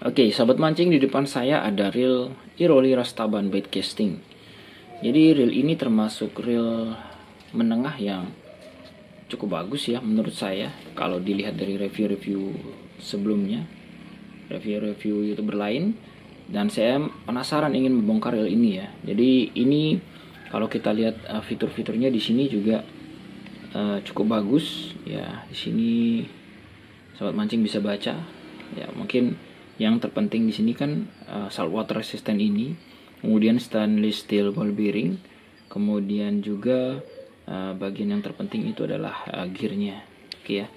Oke, sahabat mancing, di depan saya ada reel Iroli Rastaban bait casting. Jadi reel ini termasuk reel menengah yang cukup bagus ya menurut saya. Kalau dilihat dari review-review sebelumnya, review-review YouTuber lain, dan saya penasaran ingin membongkar reel ini ya. Jadi ini kalau kita lihat fitur-fiturnya di sini juga cukup bagus ya. Di sini sahabat mancing bisa baca ya. Mungkin yang terpenting di sini kan saltwater resistant ini, kemudian stainless steel ball bearing, kemudian juga bagian yang terpenting itu adalah gearnya. Oke ya.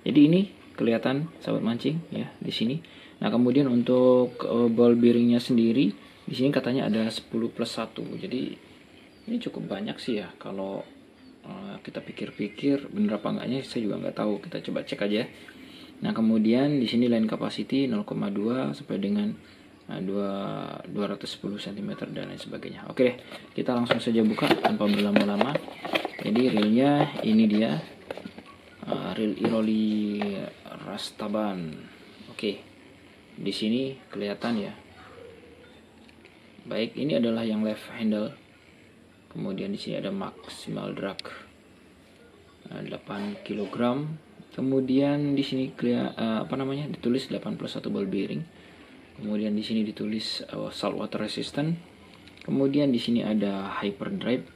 Jadi ini kelihatan sahabat mancing ya di sini. Nah, kemudian untuk ball bearingnya sendiri di sini katanya ada 10+1. Jadi ini cukup banyak sih ya. Kalau kita pikir-pikir bener apa enggaknya saya juga nggak tahu. Kita coba cek aja. Nah, kemudian di sini line capacity 0,2 sampai dengan 210 cm dan lain sebagainya. Oke deh, kita langsung saja buka tanpa berlama-lama. Jadi reelnya ini dia, reel Iroli Rastaban. Oke, di sini kelihatan ya. Baik, ini adalah yang left handle. Kemudian di sini ada maksimal drag 8 kg. Kemudian di sini ditulis 81 ball bearing. Kemudian di sini ditulis saltwater resistant. Kemudian di sini ada hyperdrive.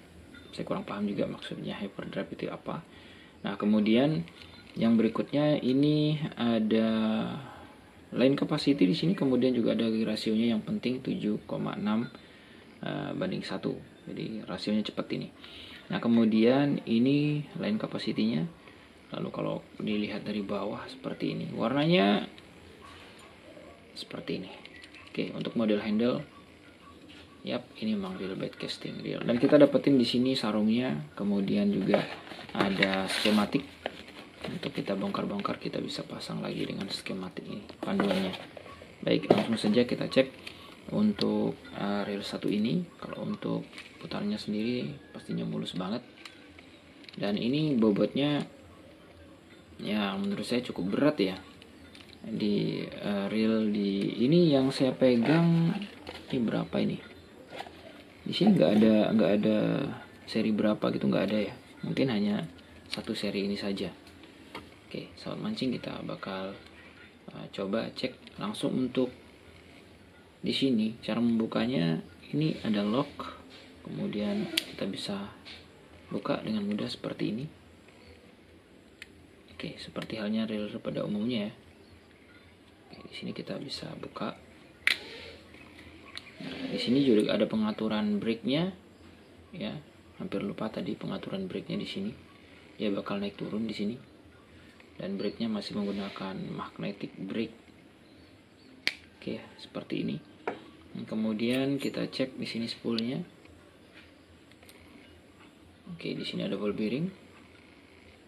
Saya kurang paham juga maksudnya hyperdrive itu apa. Nah, kemudian yang berikutnya ini ada line capacity di sini, kemudian juga ada rasionya yang penting 7,6 banding 1. Jadi rasionya cepat ini. Nah, kemudian ini line capacity-nya. Lalu kalau dilihat dari bawah seperti ini, warnanya seperti ini. Oke, untuk model handle, yap, ini memang real bait casting real. Dan kita dapetin di sini sarungnya, kemudian juga ada skematik. Untuk kita bongkar-bongkar kita bisa pasang lagi dengan skematik ini, panduannya. Baik, langsung saja kita cek untuk reel 1 ini. Kalau untuk putarnya sendiri pastinya mulus banget. Dan ini bobotnya ya menurut saya cukup berat ya. Di reel di ini yang saya pegang ini berapa ini? Di sini nggak ada seri berapa gitu, nggak ada ya. Mungkin hanya satu seri ini saja. Oke, sahabat mancing, kita bakal coba cek langsung. Untuk di sini cara membukanya, ini ada lock, kemudian kita bisa buka dengan mudah seperti ini. Oke, seperti halnya reel pada umumnya ya. Oke, di sini kita bisa buka. Nah, di sini juga ada pengaturan brake-nya ya. Hampir lupa tadi pengaturan brake-nya di sini. Dia bakal naik turun di sini. Dan brake-nya masih menggunakan magnetic brake. Oke, seperti ini. Dan kemudian kita cek di sini spoolnya. Oke, di sini ada ball bearing.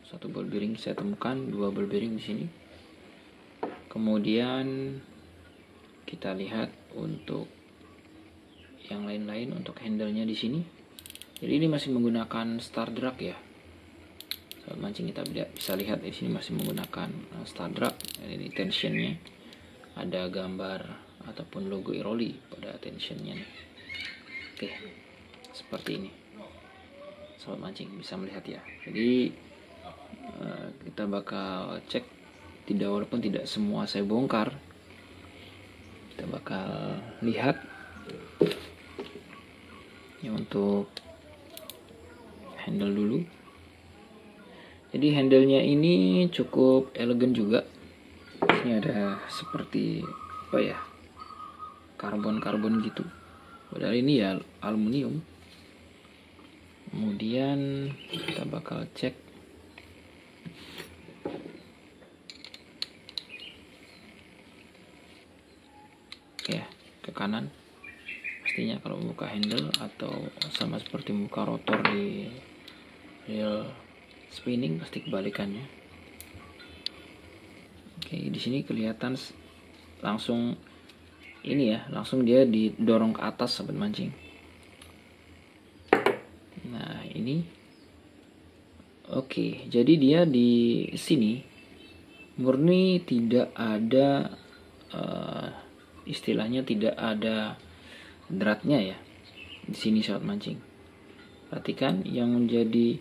Satu ball bearing saya temukan, 2 ball bearing di sini. Kemudian kita lihat untuk yang lain-lain, untuk handle-nya di sini. Jadi ini masih menggunakan star drag ya. Saat mancing kita bisa lihat di sini masih menggunakan star drag. Ini tensionnya, ada gambar ataupun logo Iroli pada tensionnya nih. Oke, seperti ini. Sahabat mancing bisa melihat ya. Jadi kita bakal cek, walaupun tidak semua saya bongkar, kita bakal lihat ya untuk handle dulu. Jadi handle-nya ini cukup elegan juga. Ini ada seperti apa ya, karbon gitu, padahal ini ya aluminium. Kemudian kita bakal cek ya ke kanan. Pastinya kalau membuka handle atau sama seperti membuka rotor di reel spinning pasti kebalikannya. Oke, di sini kelihatan langsung ini ya, langsung dia didorong ke atas sahabat mancing. Nah, ini oke, jadi dia di sini murni tidak ada istilahnya tidak ada dratnya ya di sini sahabat mancing. Perhatikan yang menjadi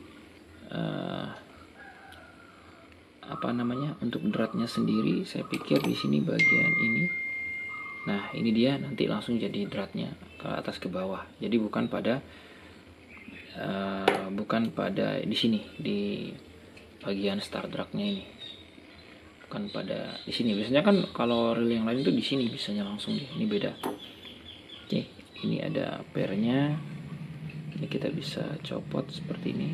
untuk dratnya sendiri, saya pikir di sini bagian ini. Nah, ini dia nanti langsung jadi dratnya ke atas ke bawah. Jadi bukan pada di sini di bagian start dragnya ini. Bukan pada di sini. Biasanya kan kalau reel yang lain itu di sini bisanya langsung deh. Ini beda. Oke, ini ada pairnya. Ini kita bisa copot seperti ini.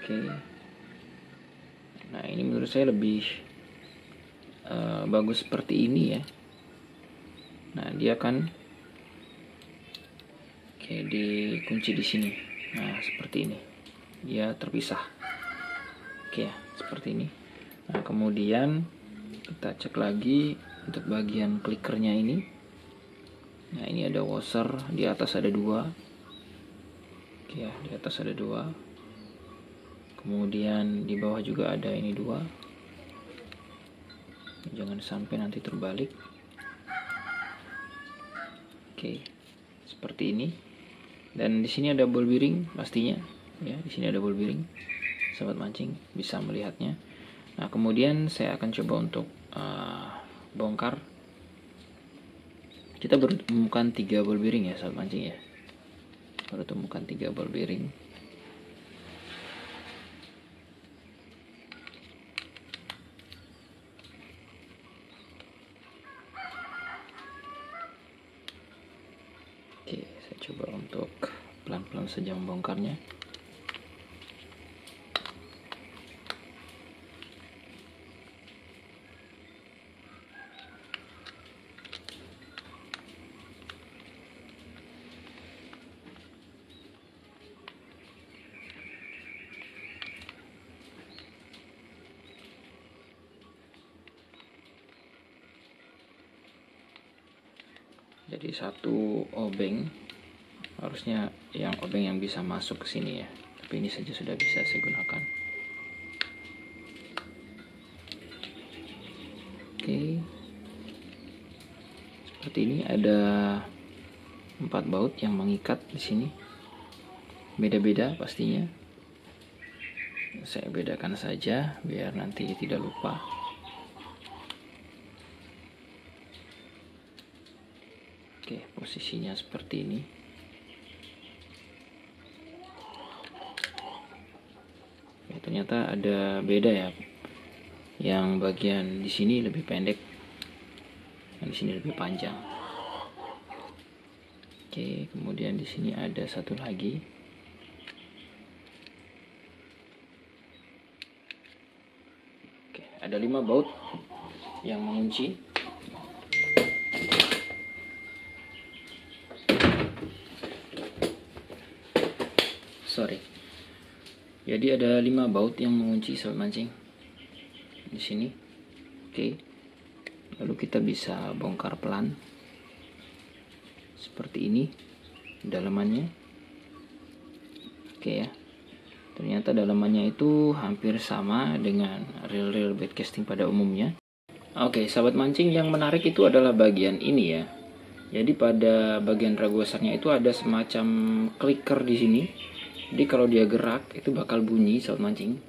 Oke. Nah, ini menurut saya lebih bagus seperti ini ya. Nah, dia kan dikunci di sini. Nah, seperti ini. Dia terpisah. Oke ya, seperti ini. Nah, kemudian kita cek lagi untuk bagian klikernya ini. Nah, ini ada washer, di atas ada 2. Oke ya, di atas ada 2. Kemudian di bawah juga ada ini 2. Jangan sampai nanti terbalik. Oke, seperti ini. Dan di sini ada ball bearing pastinya. Ya, di sini ada ball bearing. Sobat mancing bisa melihatnya. Nah, kemudian saya akan coba untuk bongkar. Kita baru temukan 3 ball bearing ya sobat mancing ya. Baru temukan 3 ball bearing. Oke, saya coba untuk pelan-pelan saja membongkarnya. Jadi satu obeng, harusnya yang obeng yang bisa masuk ke sini ya. Tapi ini saja sudah bisa saya gunakan. Oke. Seperti ini ada 4 baut yang mengikat di sini. Beda-beda pastinya. Saya bedakan saja biar nanti tidak lupa. Oke, posisinya seperti ini. Ya, ternyata ada beda ya. Yang bagian di sini lebih pendek, yang di sini lebih panjang. Oke, kemudian di sini ada satu lagi. Oke, ada 5 baut yang mengunci. Jadi ada 5 baut yang mengunci sobat mancing di sini. Oke. Lalu kita bisa bongkar pelan seperti ini dalamannya. Oke ya. Ternyata dalamannya itu hampir sama dengan reel-reel bait casting pada umumnya. Oke, sahabat mancing, yang menarik itu adalah bagian ini ya. Jadi pada bagian ragusarnya itu ada semacam clicker di sini. Jadi kalau dia gerak itu bakal bunyi sahabat mancing.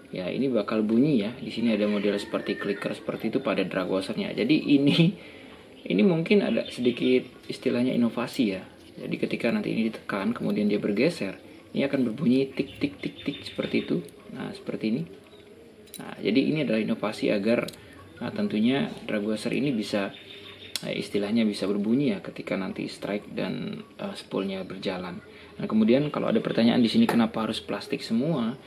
Ya, ini bakal bunyi ya. Di sini ada model seperti clicker seperti itu pada drag washernya. Jadi ini mungkin ada sedikit istilahnya inovasi ya. Jadi ketika nanti ini ditekan kemudian dia bergeser, ini akan berbunyi tik tik tik tik seperti itu. Nah, seperti ini. Nah, jadi ini adalah inovasi agar tentunya drag washer ini bisa istilahnya bisa berbunyi ya ketika nanti strike dan spoolnya berjalan. Nah, kemudian kalau ada pertanyaan di sini kenapa harus plastik semua?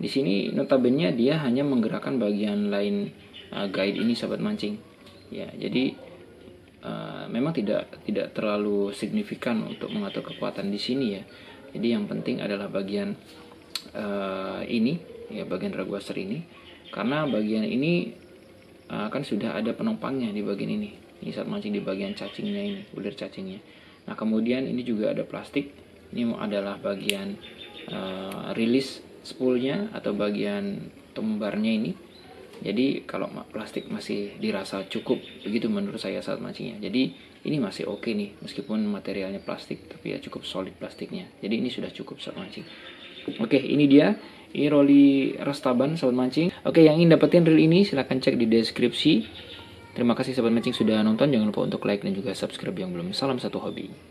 Di sini notabene dia hanya menggerakkan bagian lain guide ini sahabat mancing. Ya, jadi memang tidak terlalu signifikan untuk mengatur kekuatan di sini ya. Jadi yang penting adalah bagian ini ya, bagian drag washer ini, karena bagian ini kan sudah ada penopangnya di bagian ini. Ini saat mancing di bagian cacingnya ini, bulir cacingnya. Nah, kemudian ini juga ada plastik. Ini adalah bagian rilis spoolnya atau bagian tumbarnya ini. Jadi kalau plastik masih dirasa cukup, begitu menurut saya saat mancingnya. Jadi ini masih oke nih, meskipun materialnya plastik, tapi ya cukup solid plastiknya. Jadi ini sudah cukup saat mancing. Oke, ini dia. Ini Rolly Rastaban sahabat mancing. Oke, yang ingin dapetin reel ini silahkan cek di deskripsi. Terima kasih sahabat mancing sudah nonton. Jangan lupa untuk like dan juga subscribe yang belum. Salam satu hobi.